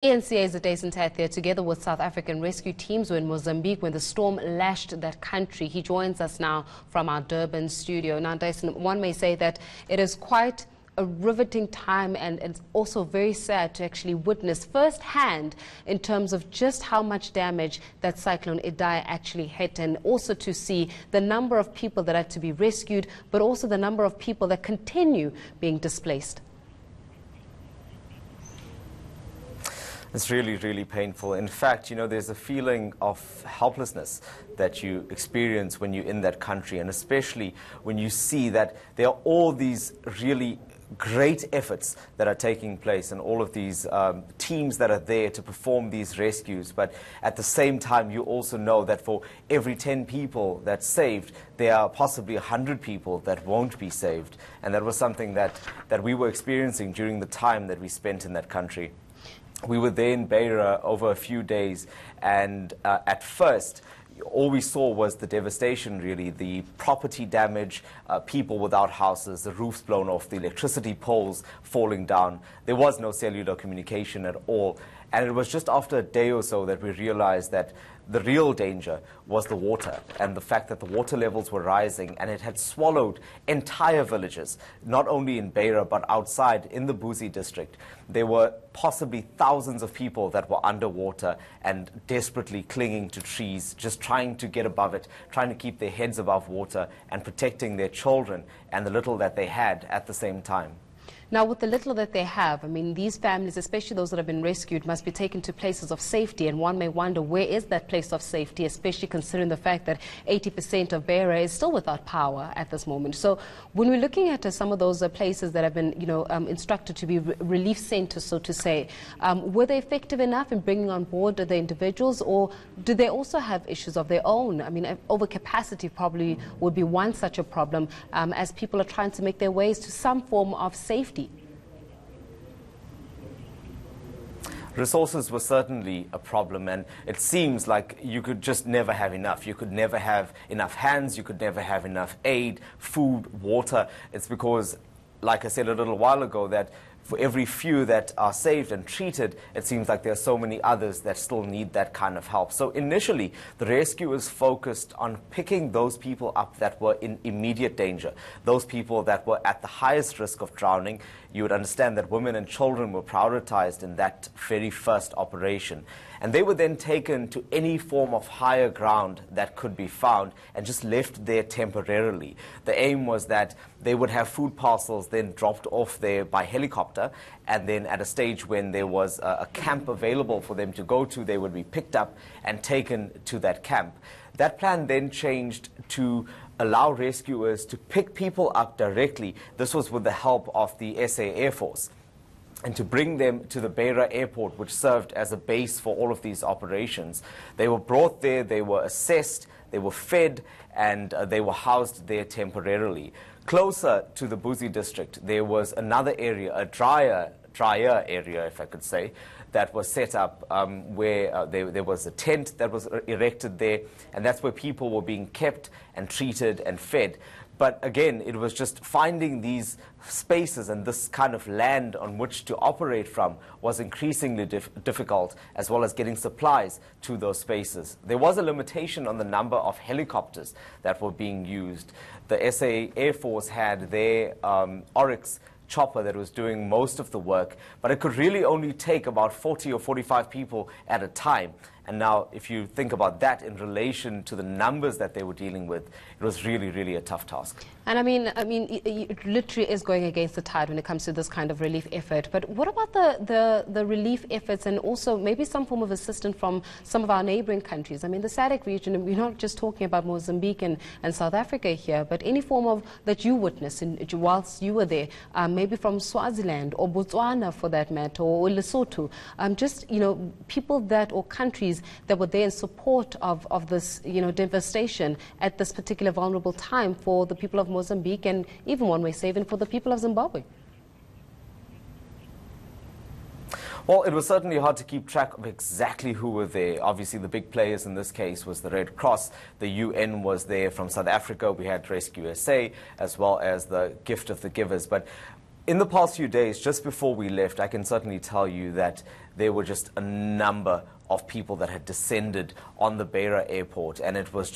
eNCA's Dasen Thathiah, together with South African rescue teams, were in Mozambique when the storm lashed that country. He joins us now from our Durban studio. Now, Dasen, one may say that it is quite a riveting time, and it's also very sad to actually witness firsthand in terms of just how much damage that cyclone Idai actually hit, and also to see the number of people that had to be rescued, but also the number of people that continue being displaced. It's really, really painful. In fact, there's a feeling of helplessness that you experience when you're in that country, and especially when you see that there are all these really great efforts that are taking place and all of these teams that are there to perform these rescues. But at the same time, you also know that for every 10 people that's saved, there are possibly 100 people that won't be saved. And that was something that we were experiencing during the time that we spent in that country. We were there in Beira over a few days, and at first, all we saw was the devastation, really, the property damage, people without houses, the roofs blown off, the electricity poles falling down. There was no cellular communication at all. And it was just after a day or so that we realized that the real danger was the water, and the fact that the water levels were rising, and it had swallowed entire villages, not only in Beira but outside in the Buzi district. There were possibly thousands of people that were underwater and desperately clinging to trees, just trying to get above it, trying to keep their heads above water and protecting their children and the little that they had at the same time. Now, with the little that they have, I mean, these families, especially those that have been rescued, must be taken to places of safety. And one may wonder, where is that place of safety, especially considering the fact that 80% of Beira is still without power at this moment. So when we're looking at some of those places that have been, instructed to be relief centers, so to say, were they effective enough in bringing on board the individuals, or do they also have issues of their own? I mean, overcapacity probably would be one such a problem as people are trying to make their ways to some form of safety. Resources were certainly a problem, and it seems like you could just never have enough. You could never have enough hands, you could never have enough aid, food, water. It's because, like I said a little while ago, that for every few that are saved and treated, it seems like there are so many others that still need that kind of help. So initially, the rescuers focused on picking those people up that were in immediate danger, those people that were at the highest risk of drowning. You would understand that women and children were prioritized in that very first operation. And they were then taken to any form of higher ground that could be found and just left there temporarily. The aim was that they would have food parcels then dropped off there by helicopter, and then at a stage when there was a camp available for them to go to, they would be picked up and taken to that camp. That plan then changed to allow rescuers to pick people up directly. This was with the help of the SA Air Force, and to bring them to the Beira airport, which served as a base for all of these operations. They were brought there, they were assessed, they were fed, and they were housed there temporarily. Closer to the Buzi district, there was another area, a drier area, if I could say, that was set up where there was a tent that was erected there, and that's where people were being kept and treated and fed. But again, it was just finding these spaces and this kind of land on which to operate from was increasingly difficult, as well as getting supplies to those spaces. There was a limitation on the number of helicopters that were being used. The SA Air Force had their Oryx chopper that was doing most of the work, but it could really only take about 40 or 45 people at a time. And now, if you think about that in relation to the numbers that they were dealing with, it was really, really a tough task. And I mean, it literally is going against the tide when it comes to this kind of relief effort. But what about the relief efforts, and also maybe some form of assistance from some of our neighboring countries? I mean, the SADC region, and we're not just talking about Mozambique and South Africa here, but any form of that you witnessed whilst you were there, maybe from Swaziland or Botswana for that matter, or Lesotho, just, people that, or countries that were there in support of this, devastation at this particular vulnerable time for the people of Mozambique, and even one way say, even for the people of Zimbabwe. Well, it was certainly hard to keep track of exactly who were there. Obviously, the big players in this case was the Red Cross. The UN was there. From South Africa, we had Rescue SA, as well as the Gift of the Givers. But In the past few days, just before we left, I can certainly tell you that there were just a number of people that had descended on the Beira airport, and it was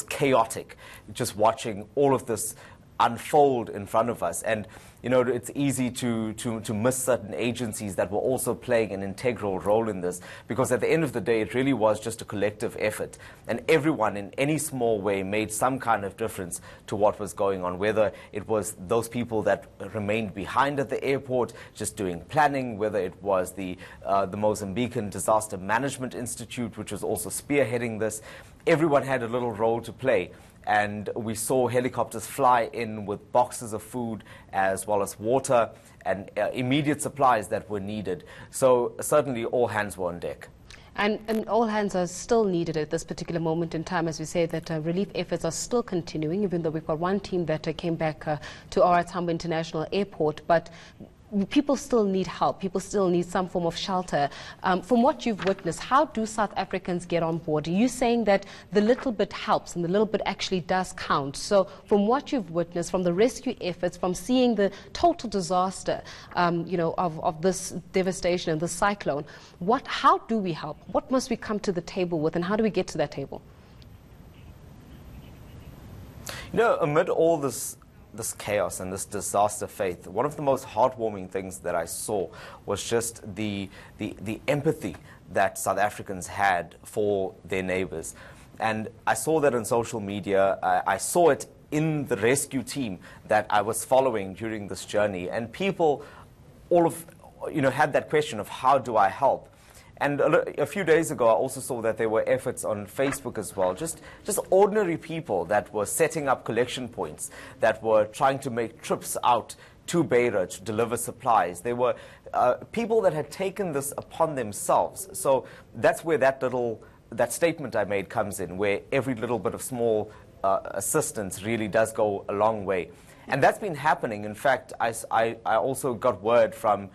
chaotic, just watching all of this unfold in front of us. And you know, it's easy to miss certain agencies that were also playing an integral role in this, because at the end of the day, it really was just a collective effort, and everyone in any small way made some kind of difference to what was going on, whether it was those people that remained behind at the airport just doing planning, whether it was the Mozambican Disaster Management Institute, which was also spearheading this. Everyone had a little role to play. And we saw helicopters fly in with boxes of food as well as water and immediate supplies that were needed. So certainly all hands were on deck. And all hands are still needed at this particular moment in time, as we say that relief efforts are still continuing, even though we've got one team that came back to OR Tambo International Airport. But people still need help. People still need some form of shelter. From what you've witnessed, how do South Africans get on board? Are you saying that the little bit helps and the little bit actually does count? So from what you've witnessed, from the rescue efforts, from seeing the total disaster, of this devastation and the cyclone, how do we help? What must we come to the table with, and how do we get to that table? You know, amid all this chaos and this disaster faith, one of the most heartwarming things that I saw was just the empathy that South Africans had for their neighbors. And I saw that on social media. I saw it in the rescue team that I was following during this journey. And people had that question of, how do I help? And a few days ago, I also saw that there were efforts on Facebook as well, just ordinary people that were setting up collection points, that were trying to make trips out to Beira to deliver supplies. There were people that had taken this upon themselves. So that's where that statement I made comes in, where every little bit of small assistance really does go a long way. And that's been happening. In fact, I also got word from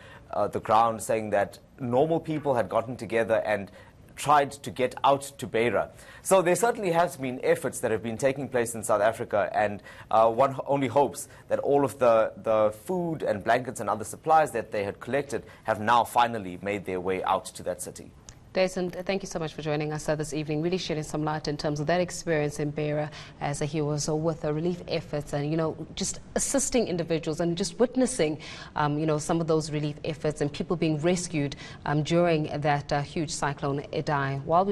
the ground saying that normal people had gotten together and tried to get out to Beira. So there certainly has been efforts that have been taking place in South Africa, and one only hopes that all of the food and blankets and other supplies that they had collected have now finally made their way out to that city. Dasen, thank you so much for joining us this evening, really shedding some light in terms of that experience in Beira as he was with the relief efforts and, just assisting individuals and just witnessing, some of those relief efforts and people being rescued during that huge cyclone Idai. While we